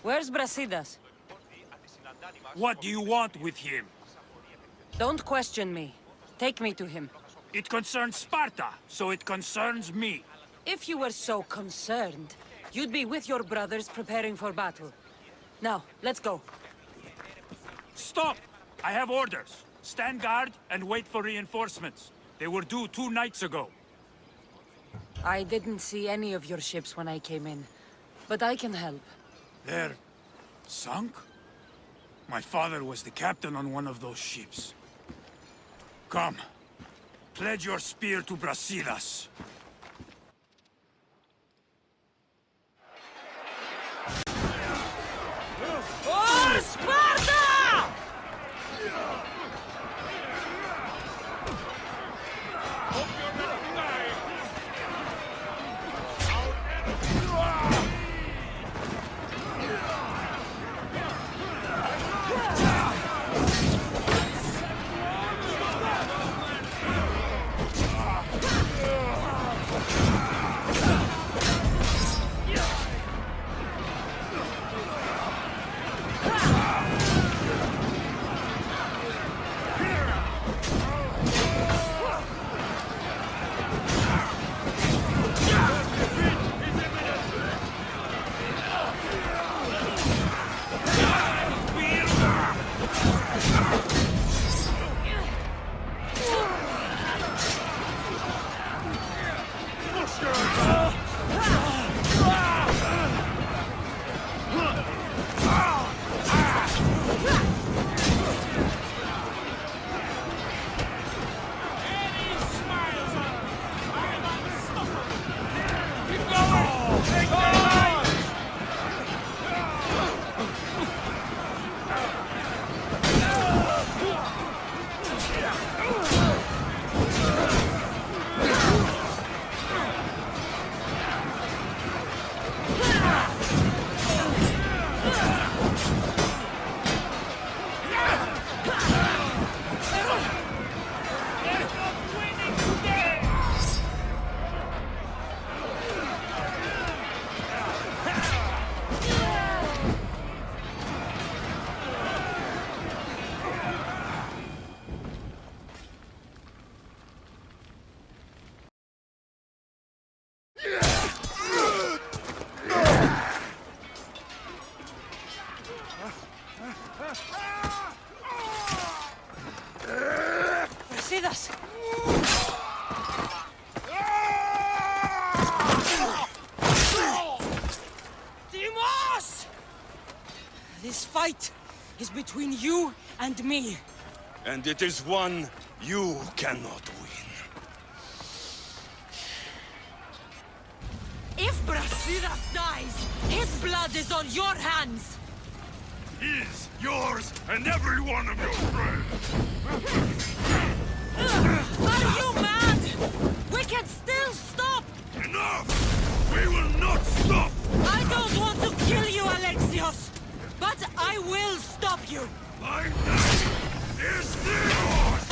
Where's Brasidas? What do you want with him? Don't question me. Take me to him. It concerns Sparta, so it concerns me. If you were so concerned, you'd be with your brothers preparing for battle. Now, let's go. Stop! I have orders. Stand guard and wait for reinforcements. They were due 2 nights ago. I didn't see any of your ships when I came in, but I can help. They're sunk? My father was the captain on one of those ships. Come. Pledge your spear to Brasidas. For Sparta! Brasidas! Dimos! This fight is between you and me. And it is one you cannot win. If Brasidas dies, his blood is on your hands! His, yours, and every one of your friends! Are you mad? We can still stop! Enough! We will not stop! I don't want to kill you, Alexios! But I will stop you! My name is Theos!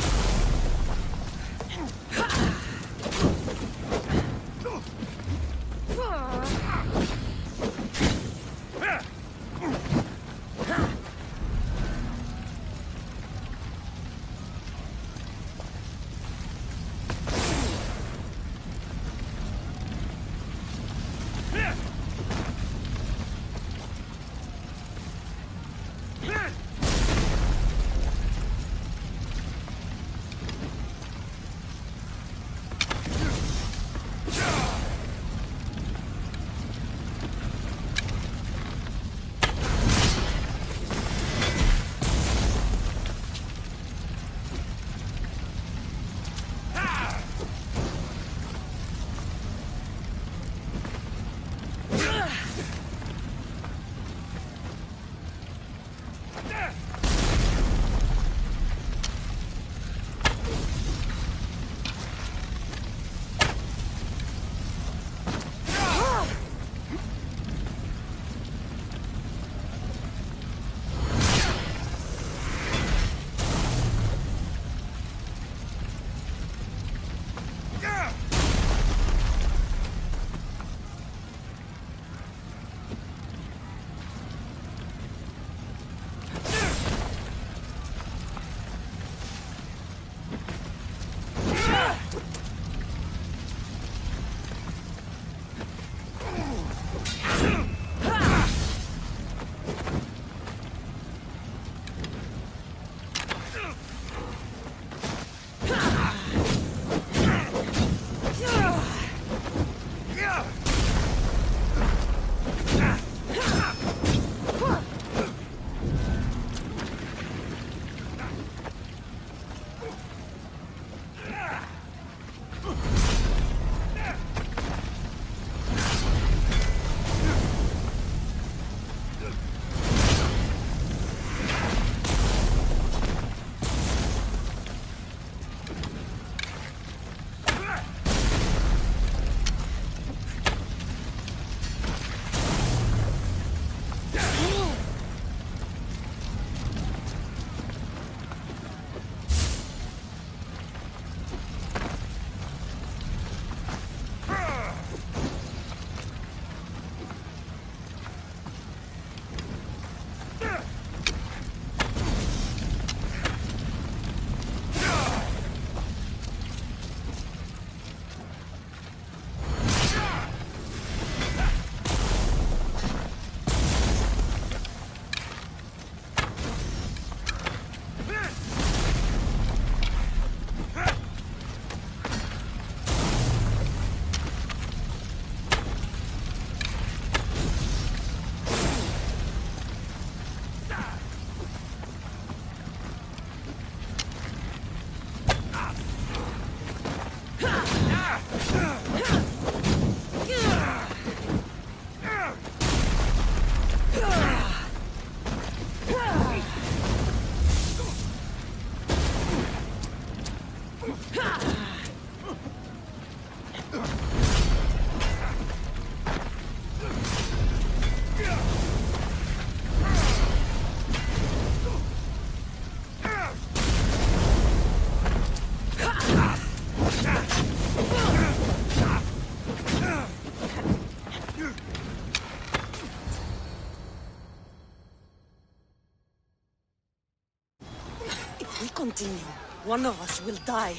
we continue, one of us will die.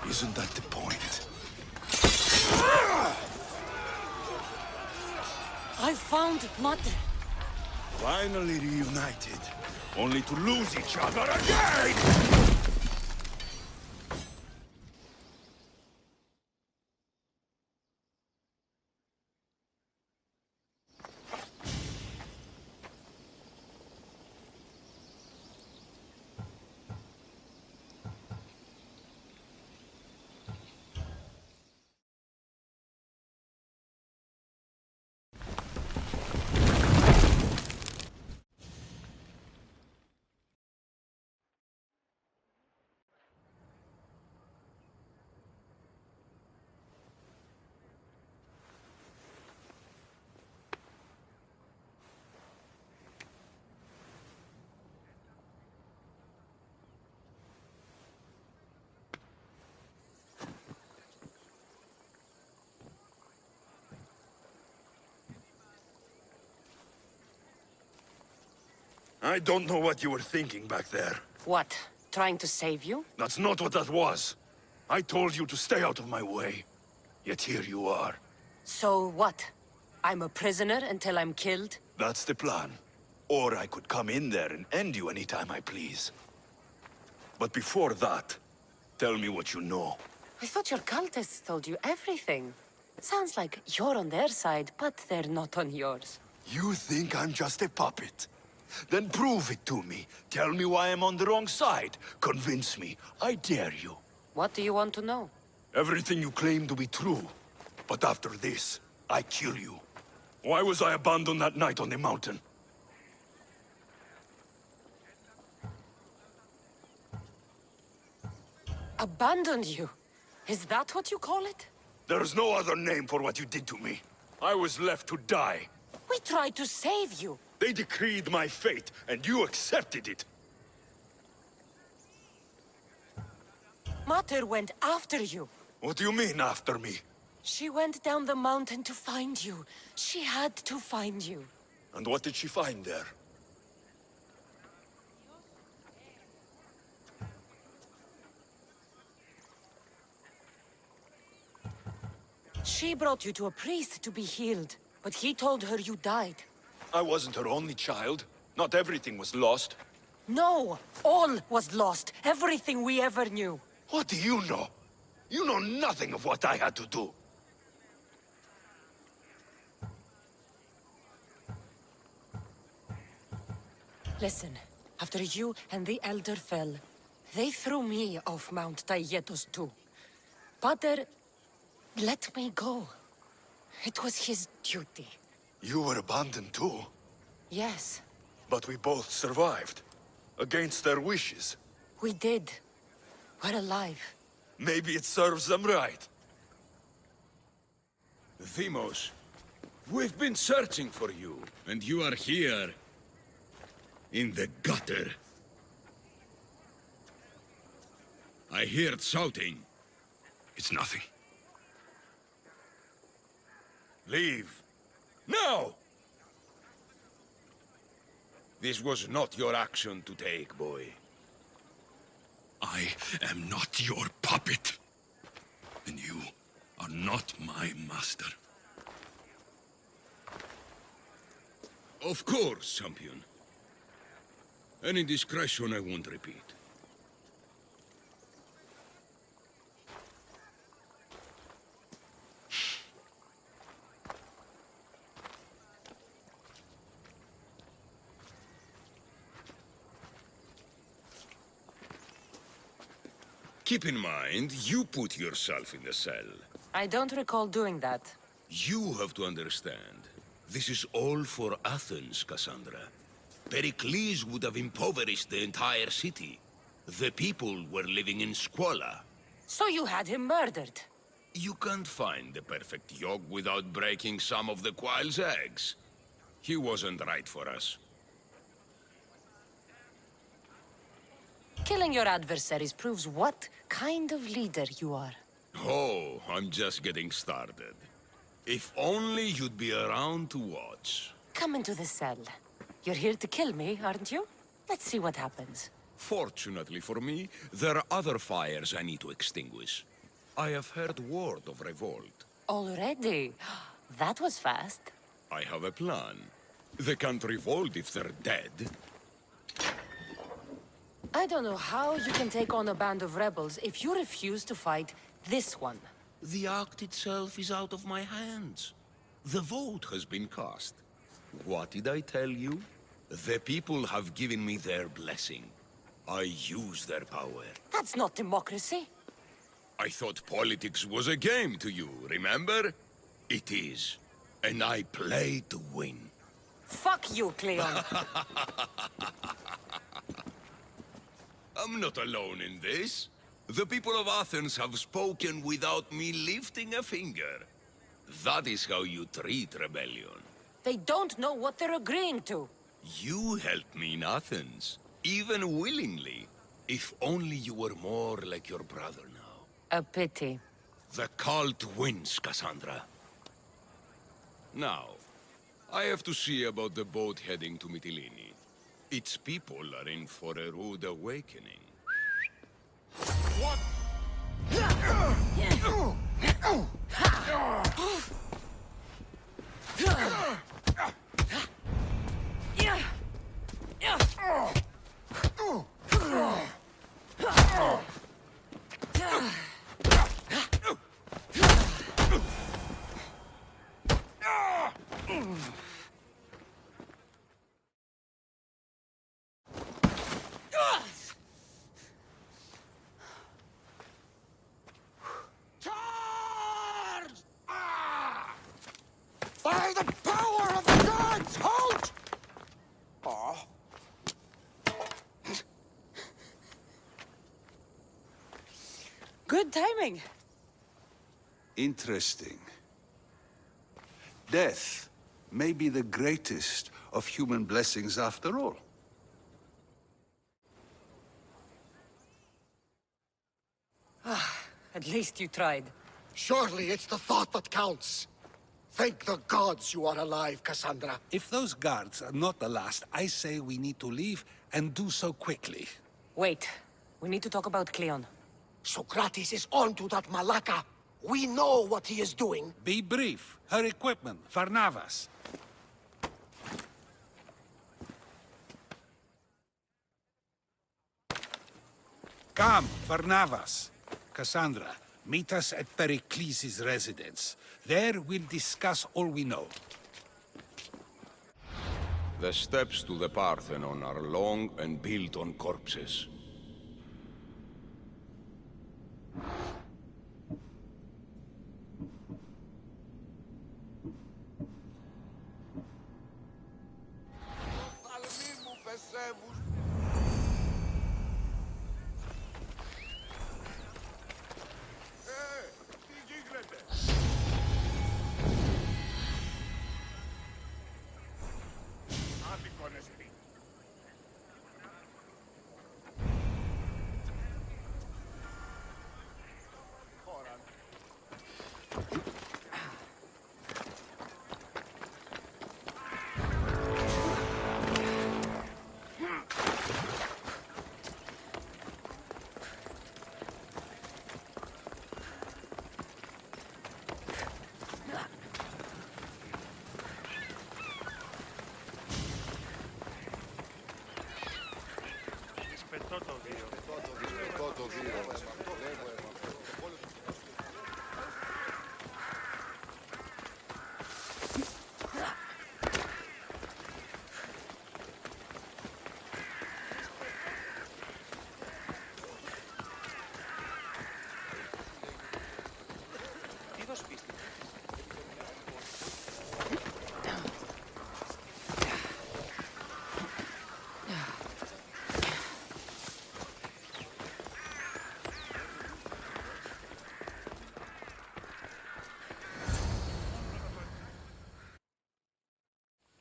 Isn't that the point? I found Mother. Finally reunited, only to lose each other again! I don't know what you were thinking back there. What? Trying to save you? That's not what that was. I told you to stay out of my way. Yet here you are. So what? I'm a prisoner until I'm killed? That's the plan. Or I could come in there and end you anytime I please. But before that, tell me what you know. I thought your cultists told you everything. Sounds like you're on their side, but they're not on yours. You think I'm just a puppet? Then prove it to me. Tell me why I'm on the wrong side. Convince me. I dare you. What do you want to know? Everything you claim to be true. But after this, I kill you. Why was I abandoned that night on the mountain? Abandoned you? Is that what you call it? There's no other name for what you did to me. I was left to die. We tried to save you. They decreed my fate, and you accepted it. Mater went after you. What do you mean, after me? She went down the mountain to find you. She had to find you. And what did she find there? She brought you to a priest to be healed, but he told her you died. I wasn't her only child. Not everything was lost. No! All was lost. Everything we ever knew. What do you know? You know nothing of what I had to do. Listen, after you and the Elder fell, they threw me off Mount Tayetos too. Pater let me go. It was his duty. You were abandoned too. Yes, But we both survived. Against their wishes. we did. We're alive. Maybe it serves them right. Themos, we've been searching for you, and you are here. In the gutter. I heard shouting. It's nothing. Leave. Now! This was not your action to take, boy. I am not your puppet. And you are not my master. Of course, champion. Any indiscretion I won't repeat. Keep in mind, you put yourself in the cell. I don't recall doing that. You have to understand. This is all for Athens, Cassandra. Pericles would have impoverished the entire city. The people were living in squalor. So you had him murdered? You can't find the perfect yolk without breaking some of the quail's eggs. He wasn't right for us. Killing your adversaries proves what kind of leader you are. Oh, I'm just getting started. If only you'd be around to watch. Come into the cell. You're here to kill me, aren't you? Let's see what happens. Fortunately for me, there are other fires I need to extinguish. I have heard word of revolt. Already? That was fast. I have a plan. They can't revolt if they're dead. I don't know how you can take on a band of rebels if you refuse to fight this one. The act itself is out of my hands. The vote has been cast. What did I tell you? The people have given me their blessing. I use their power. That's not democracy. I thought politics was a game to you, remember? It is. And I play to win. Fuck you, Cleon. I'm not alone in this. The people of Athens have spoken without me lifting a finger. That is how you treat rebellion. They don't know what they're agreeing to. You helped me in Athens, even willingly. If only you were more like your brother now. A pity. The cult wins, Cassandra. Now, I have to see about the boat heading to Mytilene. Its people are in for a rude awakening. What? By the power of the gods, halt! Good timing. Interesting. Death may be the greatest of human blessings after all. At least you tried. Surely it's the thought that counts. Thank the gods you are alive, Cassandra. If those guards are not the last, I say we need to leave, and do so quickly. Wait. We need to talk about Cleon. Socrates is onto that Malaka. We know what he is doing. Be brief. Her equipment, Varnavas. Come, Varnavas. Cassandra, meet us at Pericles' residence. There we'll discuss all we know. The steps to the Parthenon are long and built on corpses.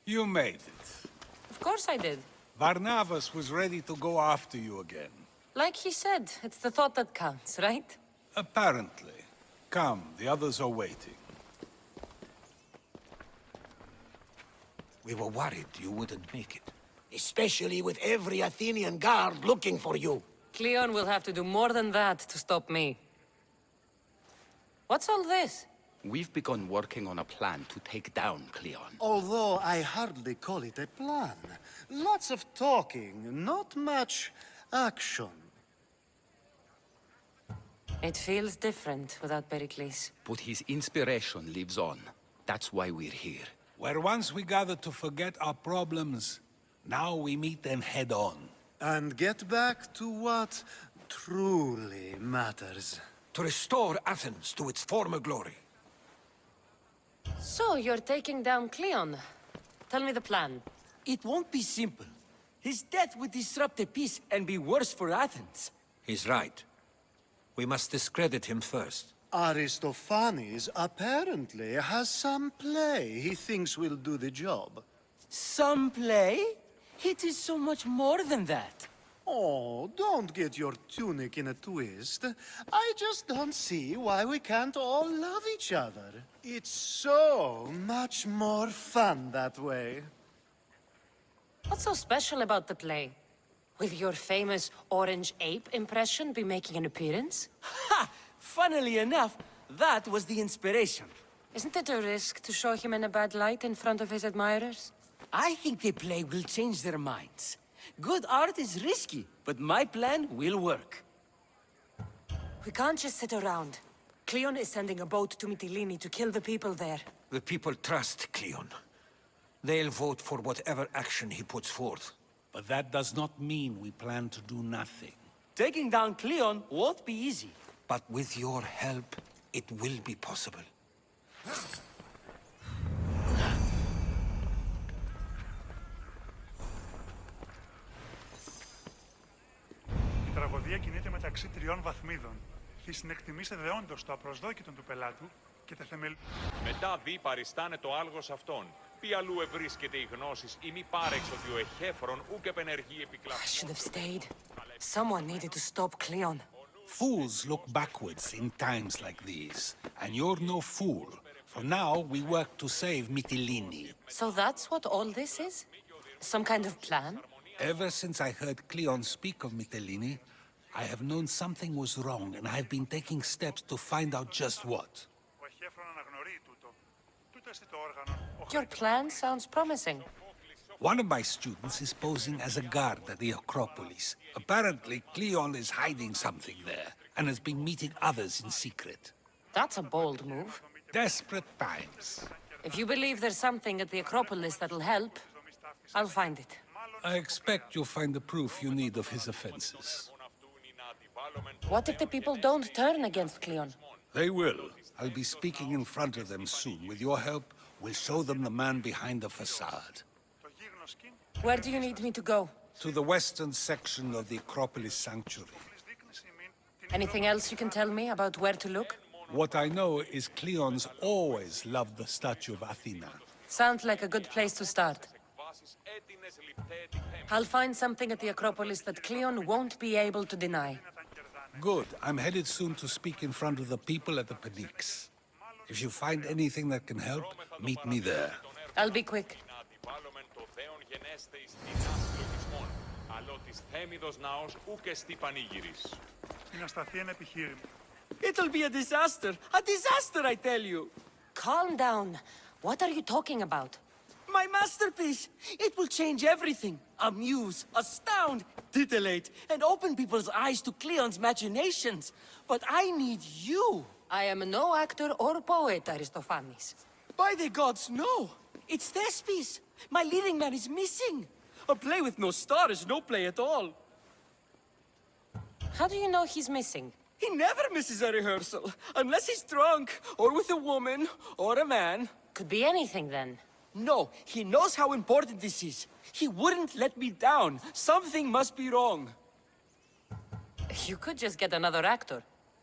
You made it. Of course I did. Varnavas was ready to go after you again. Like he said, it's the thought that counts, right? Apparently. Come, the others are waiting. We were worried you wouldn't make it. especially with every Athenian guard looking for you. Cleon will have to do more than that to stop me. What's all this? We've begun working on a plan to take down Cleon. Although I hardly call it a plan. Lots of talking, not much action. It feels different without Pericles. But his inspiration lives on. That's why we're here. Where once we gathered to forget our problems, now we meet them head on. And get back to what truly matters. To restore Athens to its former glory. So, you're taking down Cleon. Tell me the plan. It won't be simple. His death would disrupt the peace and be worse for Athens. He's right. We must discredit him first. Aristophanes apparently has some play he thinks will do the job. Some play? It is so much more than that. Oh, don't get your tunic in a twist. I just don't see why we can't all love each other. It's so much more fun that way. What's so special about the play? Will your famous orange ape impression be making an appearance? Ha! Funnily enough, that was the inspiration. Isn't it a risk to show him in a bad light in front of his admirers? I think the play will change their minds. Good art is risky, but my plan will work. We can't just sit around. Cleon is sending a boat to Mytilene to kill the people there. The people trust Cleon. They'll vote for whatever action he puts forth. But that does not mean we plan to do nothing. Taking down Cleon won't be easy. But with your help, it will be possible. Η τραγωδία κινείται μεταξύ τριών βαθμίδων. Θύστην εκτιμήστε δεόντως το απροσδόκητο του πελάτου και τα θεμελ... Μετά δι παριστάνε το άλγος αυτόν. Ποι αλλού ευρίσκεται η γνώσης ή μη πάρεξ ότι ο εχέφρον ούκ επενεργεί επικλαπτών. I should have stayed. Someone needed to stop Cleon. Fools look backwards in times like these. And you're no fool. For now, we work to save Mytilene. So that's what all this is? Some kind of plan? Ever since I heard Cleon speak of Mytilene, I have known something was wrong, and I've been taking steps to find out just what. Your plan sounds promising. One of my students is posing as a guard at the Acropolis. Apparently, Cleon is hiding something there, and has been meeting others in secret. That's a bold move. Desperate times. If you believe there's something at the Acropolis that'll help, I'll find it. I expect you'll find the proof you need of his offenses. What if the people don't turn against Cleon? They will. I'll be speaking in front of them soon. With your help, we'll show them the man behind the facade. Where do you need me to go? To the western section of the Acropolis Sanctuary. Anything else you can tell me about where to look? What I know is Cleon's always loved the statue of Athena. Sounds like a good place to start. I'll find something at the Acropolis that Cleon won't be able to deny. Good. I'm headed soon to speak in front of the people at the Pnyx. If you find anything that can help, meet me there. I'll be quick. It'll be a disaster! A disaster, I tell you! Calm down. What are you talking about? My masterpiece! It will change everything. Amuse, astound, titillate, and open people's eyes to Cleon's machinations. But I need you! I am no actor or poet, Aristophanes. By the gods, no! It's Thespis! My leading man is missing! A play with no star is no play at all. How do you know he's missing? He never misses a rehearsal, unless he's drunk, or with a woman, or a man. Could be anything, then. No, he knows how important this is. He wouldn't let me down. Something must be wrong. You could just get another actor.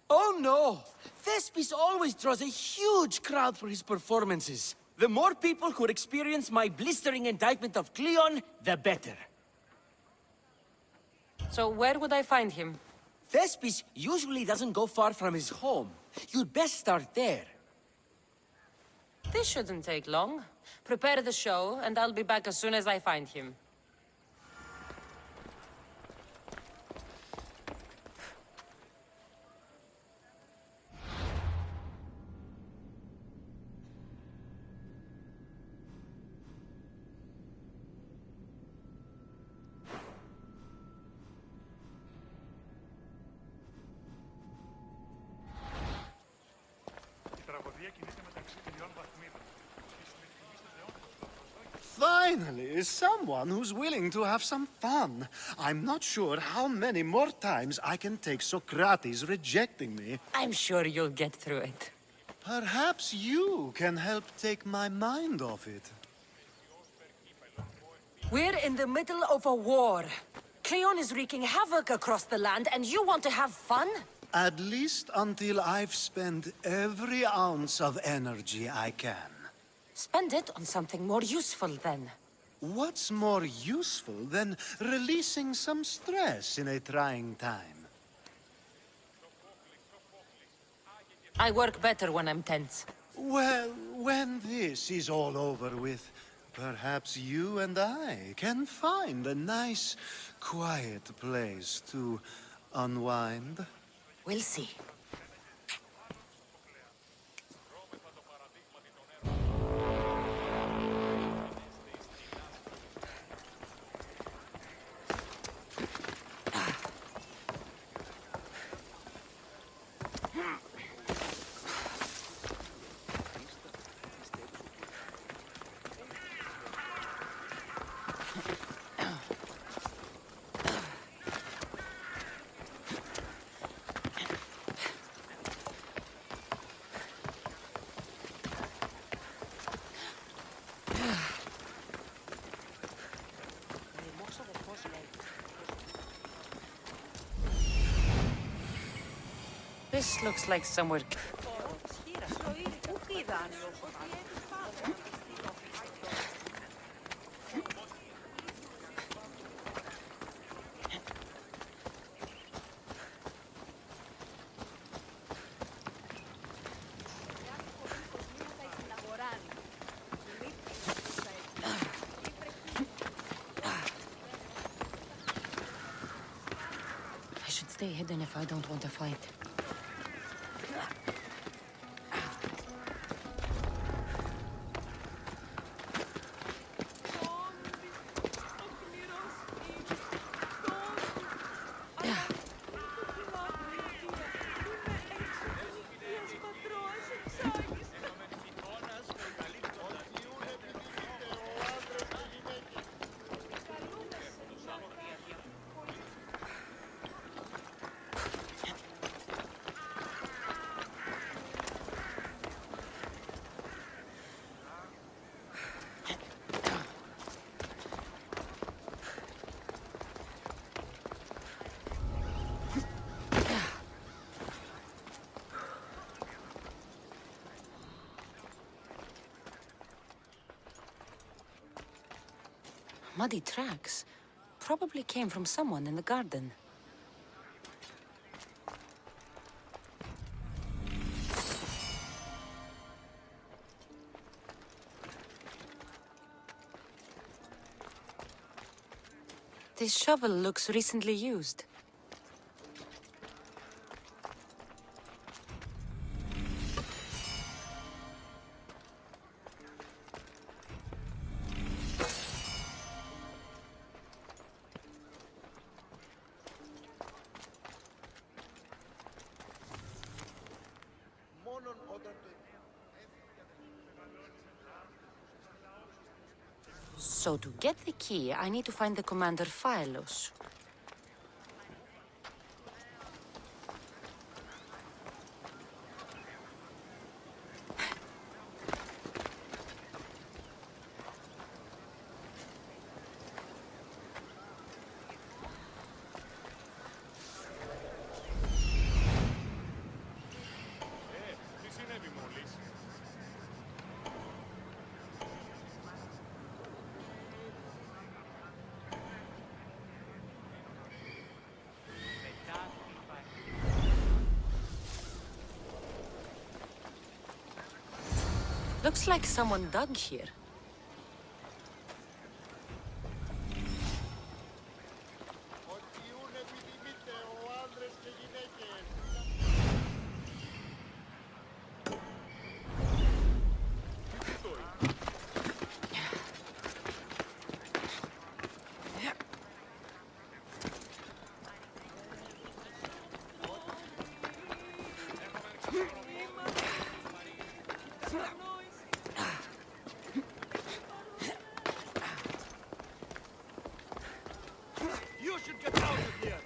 Oh no! Thespis always draws a huge crowd for his performances. The more people who experience my blistering indictment of Cleon, the better. So where would I find him? Thespis usually doesn't go far from his home. You'd best start there. This shouldn't take long. Prepare the show, and I'll be back as soon as I find him. Finally, someone who's willing to have some fun. I'm not sure how many more times I can take Socrates rejecting me. I'm sure you'll get through it. Perhaps you can help take my mind off it. We're in the middle of a war. Cleon is wreaking havoc across the land, and you want to have fun? At least until I've spent every ounce of energy I can. Spend it on something more useful, then. What's more useful than releasing some stress in a trying time? I work better when I'm tense. Well, when this is all over with, perhaps you and I can find a nice, quiet place to unwind. We'll see. This looks like somewhere... I should stay hidden if I don't want to fight. Muddy tracks. Probably came from someone in the garden. This shovel looks recently used. So to get the key, I need to find the commander Phylos. Looks like someone dug here. should get out of here!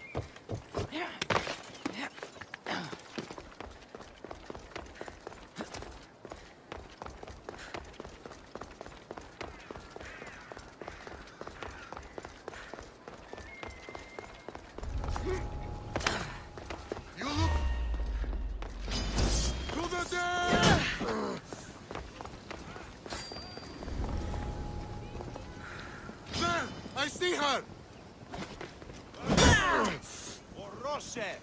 You look... To the dead! There! I see her! Orose!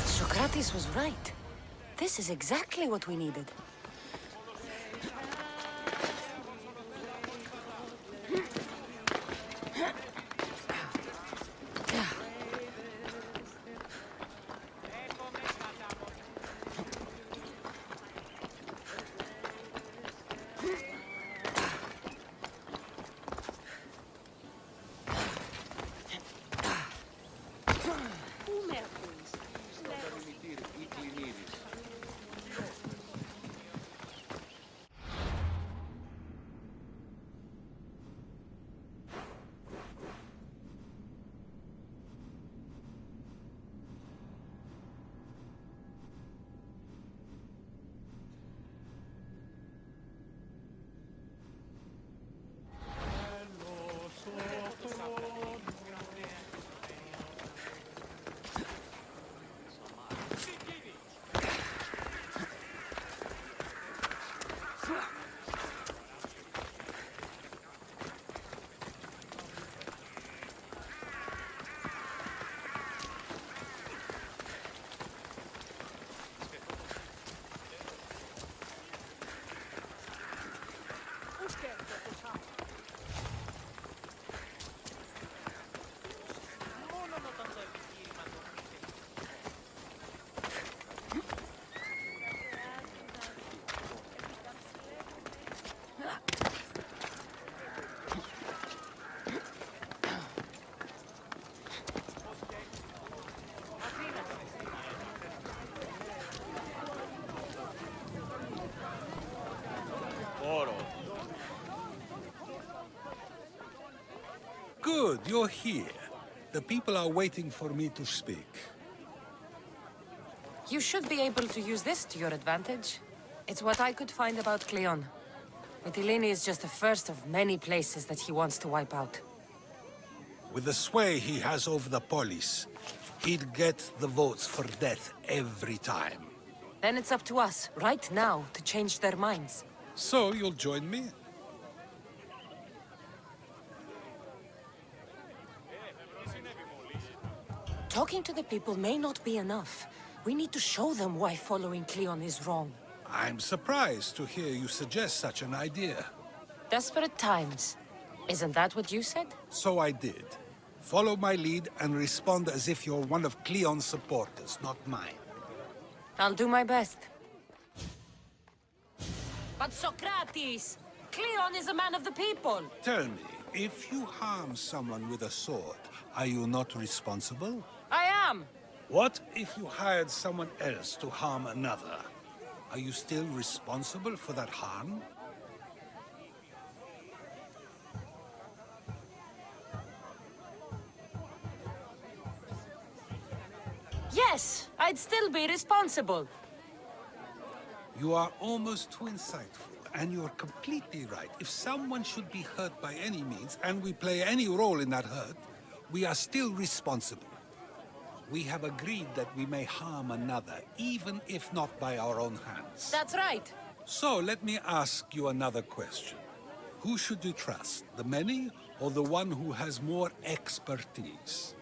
Socrates was right. This is exactly what we needed. you're here. The people are waiting for me to speak. You should be able to use this to your advantage. It's what I could find about Cleon. Mytilene is just the first of many places that he wants to wipe out. With the sway he has over the police, he'd get the votes for death every time. Then it's up to us, right now, to change their minds. So you'll join me? Talking to the people may not be enough. We need to show them why following Cleon is wrong. I'm surprised to hear you suggest such an idea. Desperate times. Isn't that what you said? So I did. Follow my lead and respond as if you're one of Cleon's supporters, not mine. I'll do my best. But Socrates! Cleon is a man of the people! Tell me, if you harm someone with a sword, are you not responsible? I am! What if you hired someone else to harm another? Are you still responsible for that harm? Yes, I'd still be responsible. You are almost too insightful, and you're completely right. If someone should be hurt by any means, and we play any role in that hurt, we are still responsible. We have agreed that we may harm another, even if not by our own hands. That's right. So let me ask you another question. Who should you trust, the many or the one who has more expertise?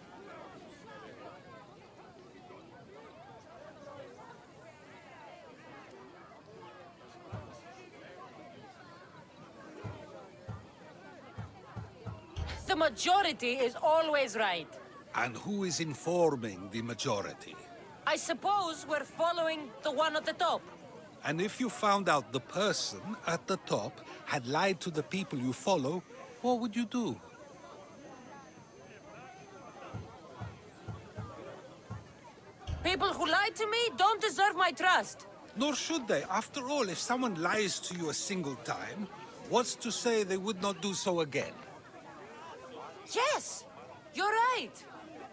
The majority is always right. And who is informing the majority? I suppose we're following the one at the top. And if you found out the person at the top had lied to the people you follow, what would you do? People who lied to me don't deserve my trust. Nor should they. After all, if someone lies to you a single time, what's to say they would not do so again? Yes, you're right.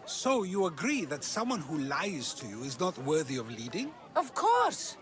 So you agree that someone who lies to you is not worthy of leading? Of course.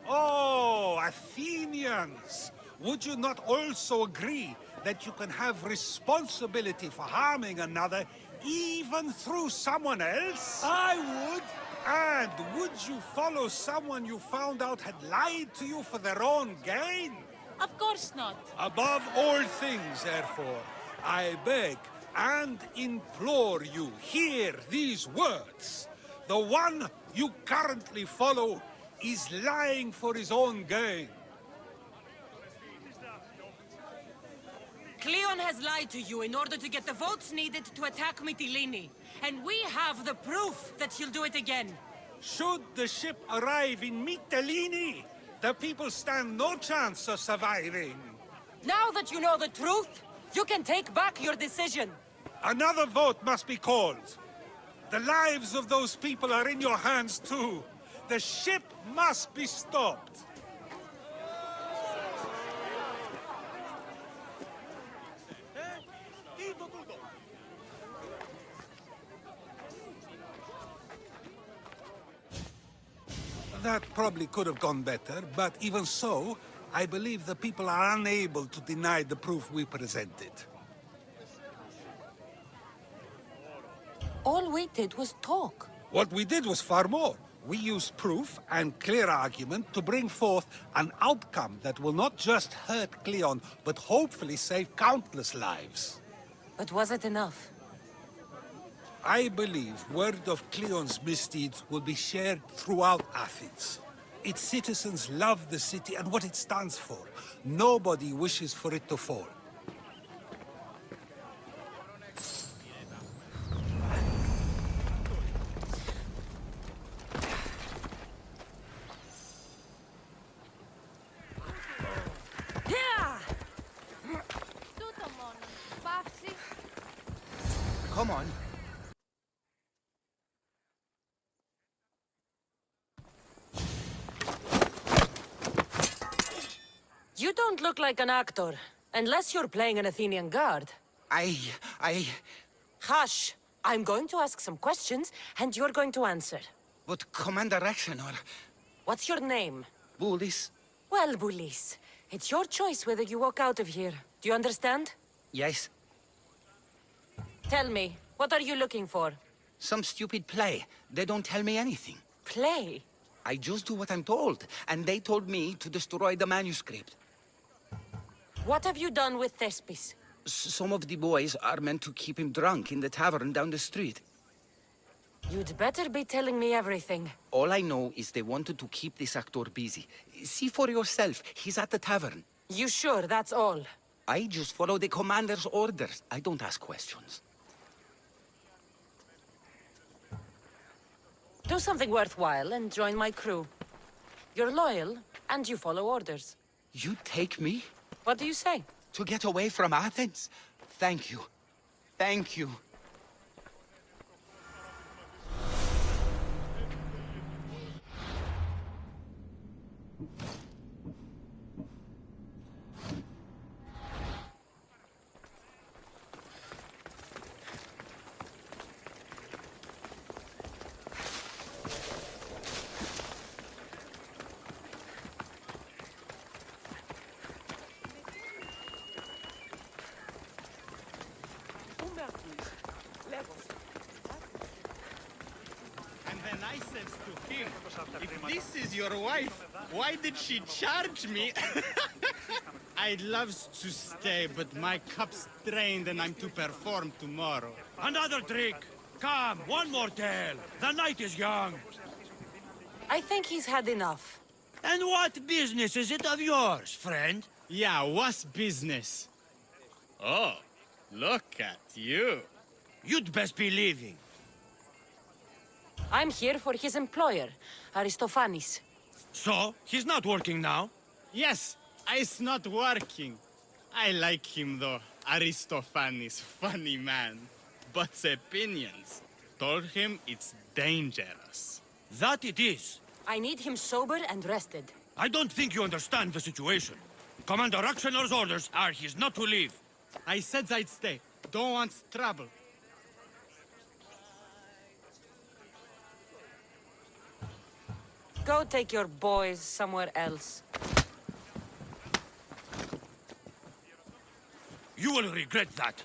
Oh, Athenians! Would you not also agree that you can have responsibility for harming another even through someone else? I would. And would you follow someone you found out had lied to you for their own gain? Of course not. Above all things, therefore, I beg and implore you, hear these words. The one you currently follow is lying for his own gain. Cleon has lied to you in order to get the votes needed to attack Mytilene. And we have the proof that he'll do it again. Should the ship arrive in Mytilene, the people stand no chance of surviving. Now that you know the truth, you can take back your decision. Another vote must be called. The lives of those people are in your hands too. The ship must be stopped. That probably could have gone better, but even so, I believe the people are unable to deny the proof we presented. All we did was talk. What we did was far more. We used proof and clear argument to bring forth an outcome that will not just hurt Cleon, but hopefully save countless lives. But was it enough? I believe word of Cleon's misdeeds will be shared throughout Athens. Its citizens love the city and what it stands for. Nobody wishes for it to fall. Come on. You don't look like an actor, unless you're playing an Athenian guard. Hush! I'm going to ask some questions, and you're going to answer. But Commander Ragnar... What's your name? Bulis? Well, Bulis, it's your choice whether you walk out of here. Do you understand? Yes. Tell me, what are you looking for? Some stupid play. They don't tell me anything. Play? I just do what I'm told, and they told me to destroy the manuscript. What have you done with Thespis? Some of the boys are meant to keep him drunk in the tavern down the street. You'd better be telling me everything. All I know is they wanted to keep this actor busy. See for yourself, he's at the tavern. You sure that's all? I just follow the commander's orders. I don't ask questions. Do something worthwhile and join my crew. You're loyal, and you follow orders. You take me? What do you say? To get away from Athens? Thank you. Thank you. And then I says to him, if this is your wife, why did she charge me? I'd love to stay, but my cup's drained and I'm to perform tomorrow. Another drink! Come, one more tale! The night is young! I think he's had enough. And what business is it of yours, friend? Yeah, what's business? Oh, look at you. You'd best be leaving. I'm here for his employer, Aristophanes. So, he's not working now? Yes, it's not working. I like him though. Aristophanes, funny man. But opinions told him it's dangerous. That it is. I need him sober and rested. I don't think you understand the situation. Commander Ragnar's orders are he's not to leave. I said I'd stay. Don't want trouble. Go take your boys somewhere else. You will regret that.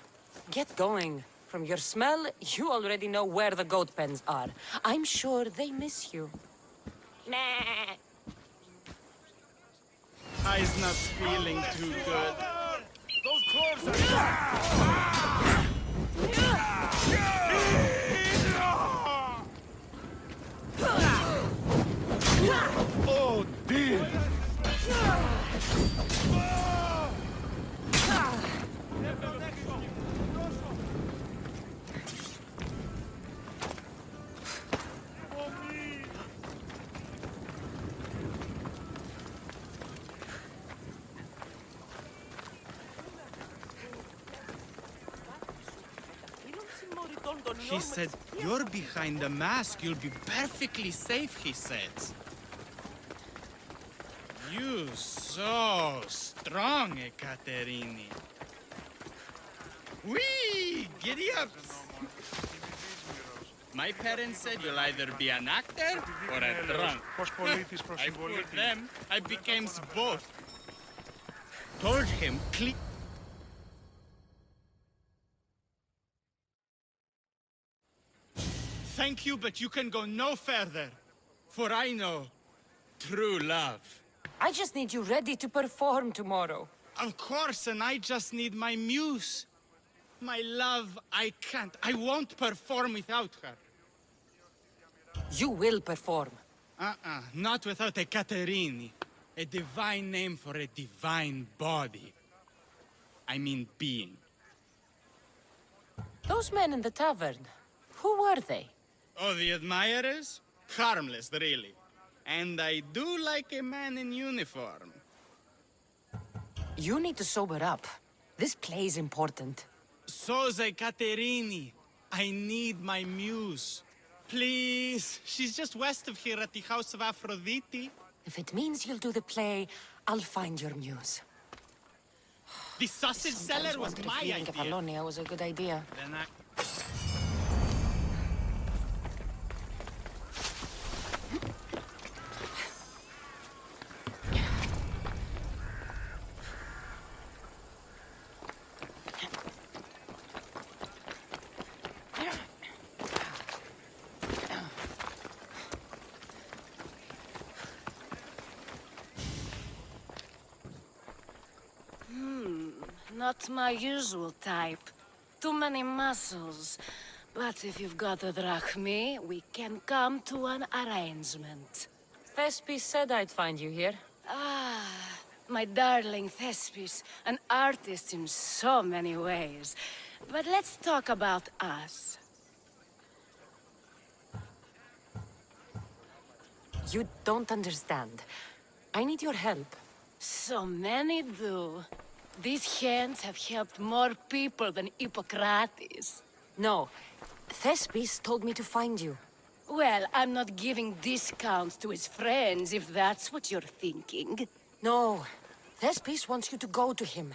Get going. From your smell, you already know where the goat pens are. I'm sure they miss you. Nah. I's not feeling too good. Those claws are... Oh, dear! He said, you're behind the mask, you'll be perfectly safe, he said. You so strong, Ekaterini. Whee! Giddy up! My parents said you'll either be an actor or a drunk. I fooled them. I became both. Told him, Thank you, but you can go no further. For I know true love. I just need you ready to perform tomorrow. Of course, and I just need my muse. My love, I can't. I won't perform without her. You will perform. Not without a Caterini. A divine name for a divine body. I mean being. Those men in the tavern, who were they? Oh, the admirers? Harmless, really. And I do like a man in uniform. You need to sober up. This play is important. So's a Caterini. I need my muse. Please, she's just west of here at the House of Aphrodite. If it means you'll do the play, I'll find your muse. The sausage seller was my idea. Apollonia was a good idea. Then not my usual type. Too many muscles. But if you've got the drachmi, we can come to an arrangement. Thespis said I'd find you here. Ah, my darling Thespis, an artist in so many ways. But let's talk about us. You don't understand. I need your help. So many do. These hands have helped more people than Hippocrates. No. Thespis told me to find you. Well, I'm not giving discounts to his friends, if that's what you're thinking. No. Thespis wants you to go to him.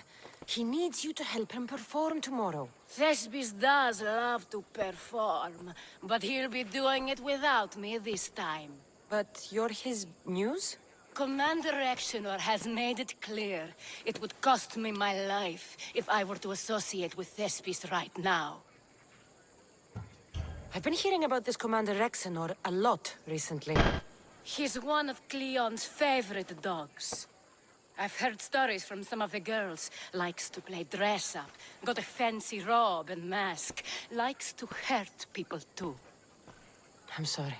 He needs you to help him perform tomorrow. Thespis does love to perform, but he'll be doing it without me this time. But you're his muse? Commander Exenor has made it clear it would cost me my life if I were to associate with Thespis right now. I've been hearing about this Commander Exenor a lot recently. He's one of Cleon's favorite dogs. I've heard stories from some of the girls. Likes to play dress-up, got a fancy robe and mask. Likes to hurt people too. I'm sorry.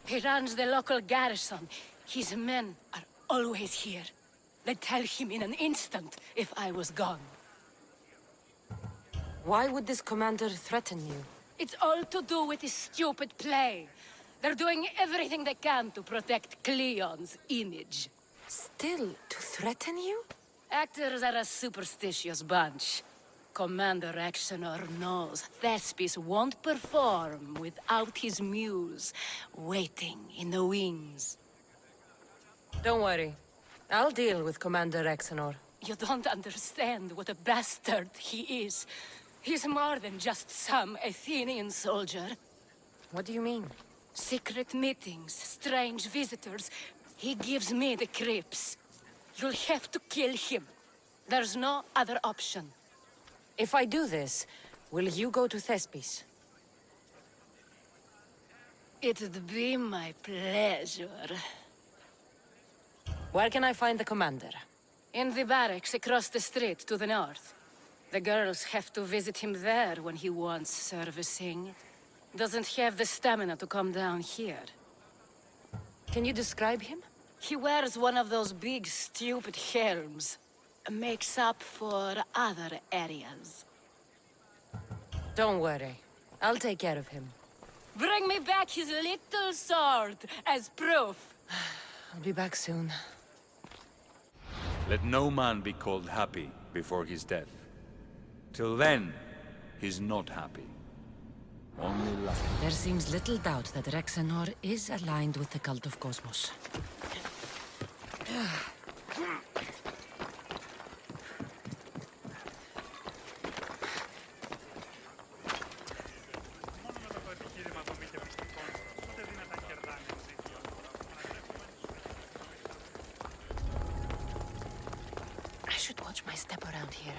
He runs the local garrison. His men are always here. They'd tell him in an instant if I was gone. Why would this commander threaten you? It's all to do with his stupid play. They're doing everything they can to protect Cleon's image. Still, to threaten you? Actors are a superstitious bunch. Commander Exenor knows Thespis won't perform without his muse waiting in the wings. Don't worry. I'll deal with Commander Exenor. You don't understand what a bastard he is. He's more than just some Athenian soldier. What do you mean? Secret meetings, strange visitors. He gives me the creeps. You'll have to kill him. There's no other option. If I do this, will you go to Thespis? It'd be my pleasure. Where can I find the commander? In the barracks across the street to the north. The girls have to visit him there when he wants servicing. Doesn't have the stamina to come down here. Can you describe him? He wears one of those big, stupid helms. Makes up for other areas. Don't worry. I'll take care of him. Bring me back his little sword as proof. I'll be back soon. Let no man be called happy before his death. Till then, he's not happy. Only lucky. There seems little doubt that Rexenor is aligned with the cult of Cosmos. I should watch my step around here.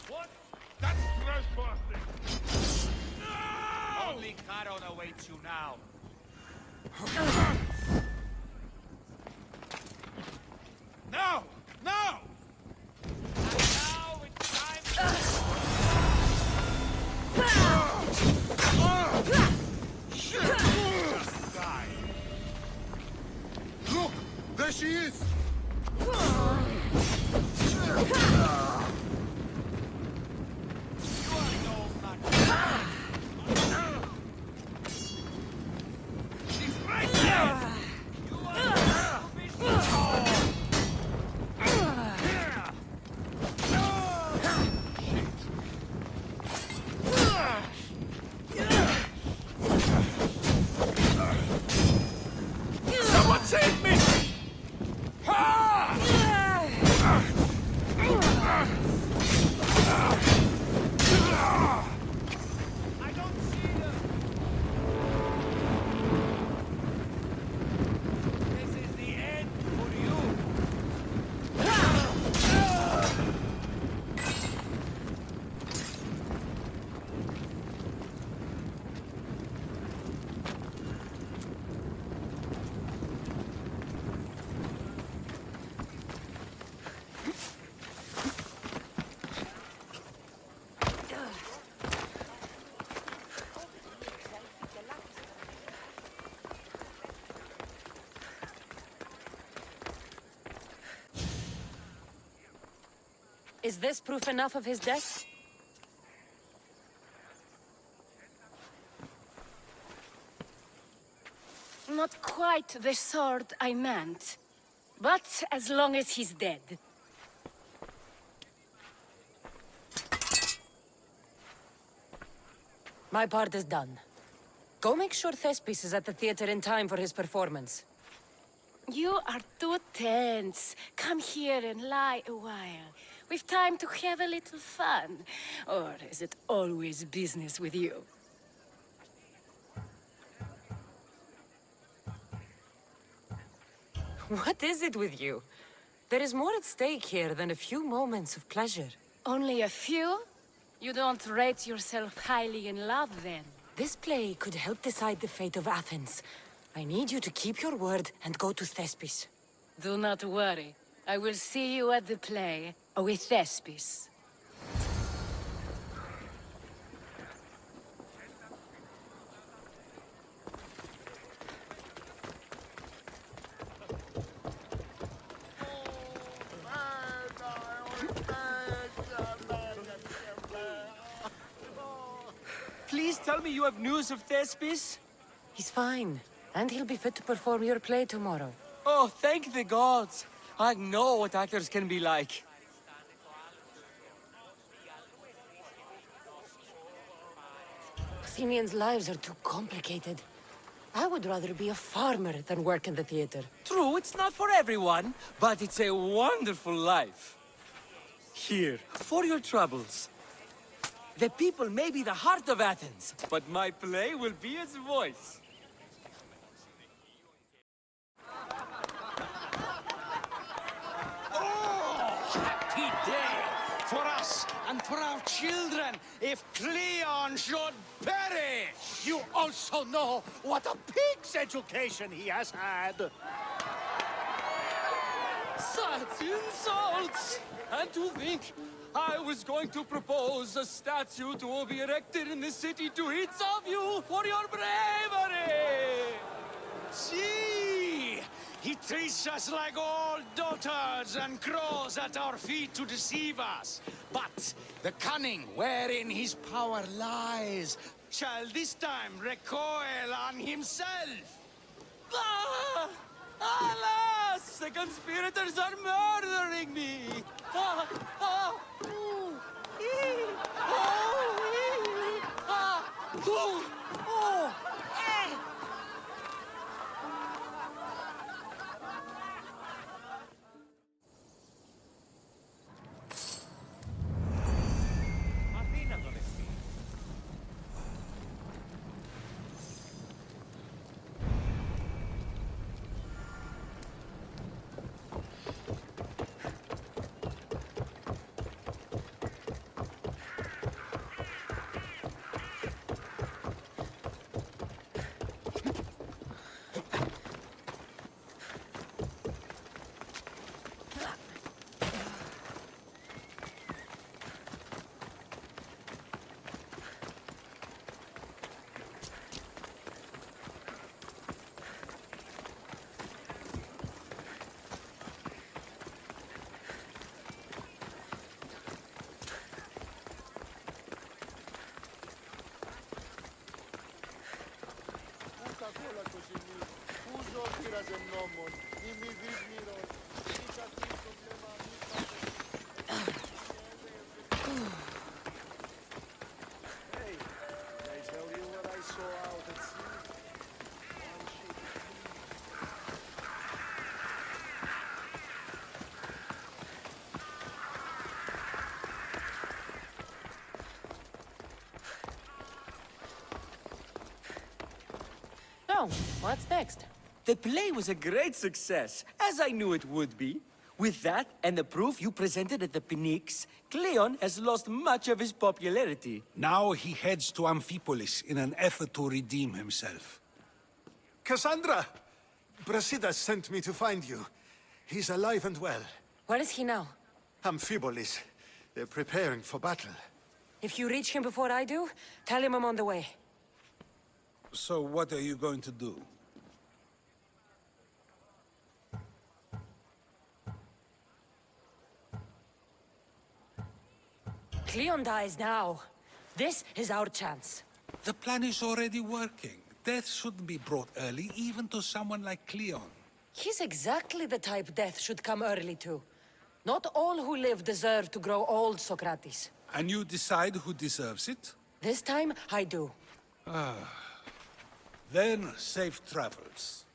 What? That's trespassing! No! Only Charon awaits you now. No! No! And now it's time to die. she is! Someone save me! Is this proof enough of his death? Not quite the sword I meant. But as long as he's dead. My part is done. Go make sure Thespis is at the theater in time for his performance. You are too tense. Come here and lie a while. We've time to have a little fun. Or is it always business with you? What is it with you? There is more at stake here than a few moments of pleasure. Only a few? You don't rate yourself highly in love, then? This play could help decide the fate of Athens. I need you to keep your word and go to Thespis. Do not worry. I will see you at the play with Thespis. Please tell me you have news of Thespis? He's fine, and he'll be fit to perform your play tomorrow. Oh, thank the gods! I know what actors can be like. Athenians' lives are too complicated. I would rather be a farmer than work in the theater. True, it's not for everyone, but it's a wonderful life. Here, for your troubles. The people may be the heart of Athens, but my play will be its voice. Happy day for us and for our children if Cleon should perish! You also know what a pig's education he has had. Such insults! And to think I was going to propose a statue to be erected in the city to each of you for your bravery! See! He treats us like old dotards and crawls at our feet to deceive us. But the cunning wherein his power lies shall this time recoil on himself. Ah! Alas! The conspirators are murdering me! Ah! Ah! Ooh! Ee! Oh! Ee! Ah! Ooh! Oh! Eh! Hey, I tell you what I saw out at sea. One ship. So, what's next? The play was a great success, as I knew it would be. With that, and the proof you presented at the Pnyx, Cleon has lost much of his popularity. Now he heads to Amphipolis in an effort to redeem himself. Cassandra! Brasidas sent me to find you. He's alive and well. Where is he now? Amphipolis. They're preparing for battle. If you reach him before I do, tell him I'm on the way. So what are you going to do? Cleon dies now. This is our chance. The plan is already working. Death shouldn't be brought early, even to someone like Cleon. He's exactly the type death should come early to. Not all who live deserve to grow old, Socrates. And you decide who deserves it? This time, I do. Then, safe travels.